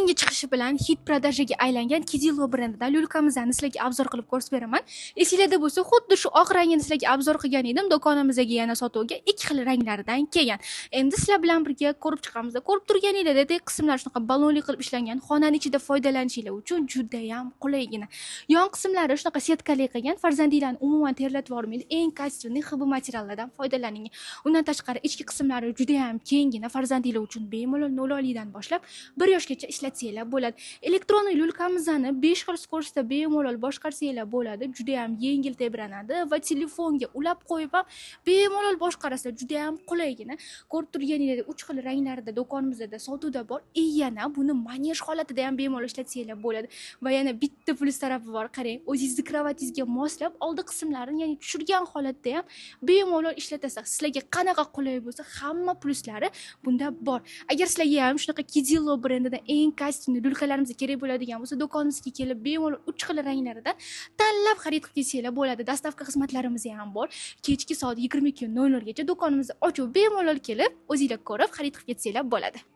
yangi chiqishi bilan hit prodajaga aylangan Kidillo brendidan lyulkamizni sizlarga obzor qilib ko'rsatib beraman. Esinglarda bo'lsa, xuddi shu oq rangini sizlarga obzor qilgan edim. Do'konimizga yana sotuvga ikki xil ranglaridan kelgan. Endi sizlar bilan birga ko'rib chiqamiz. Ko'rib turganinglardek qismlar shunaqa balonli qilib ishlangan, xonaning ichida foydalanishingiz uchun juda ham qulaygina. Yon qismlari shunaqa setkali qilgan, farzandinglarni umuman terlatib yormaydi. Eng kачественный hib materiallardan foydalaning. Undan tashqari ichki qismlari juda ham kengina, farzandinglar uchun bemalol 0 oylikdan boshlab 1 yoshgacha ishlatsanglar bo'ladi. Elektron lyulkamizni 5 xil skorsda bemalol boshqarsanglar bo'ladi. Juda ham yengil tebranadi va telefonga ulab qo'yib ham bemalol boshqarasizlar. Juda ham qulaygina. Ko'rib turganinglardek 3 xil ranglarida do'konimizda sotuvda bor. Yana buni manej holatida ham bemalol ishlatsanglar bo'ladi. Va yana bitta plus tarafi bor. Qarang, o'zingizni kravatingizga moslab, oldi qismlarini, ya'ni tushirgan holatda ham bemalol ishlatasiz. Sizlarga qanaqa qulay bo'lsa, hamma pluslari bunda bor. Agar sizlarga ham shunaqa Kidillo brendidan eng kачественный lyulkalarimiz kerak bo'ladigan bo'lsa, do'konimizga kelib bemalol 3 xil ranglarida tanlab xarid qilsanglar bo'ladi. Dastavka xizmatlarimiz ham bor. Kechki soat 22:00 gacha do'konimizni ochib bemalol kelib, o'zingizlar ko'rib xarid qilib ketsanglar bo'ladi.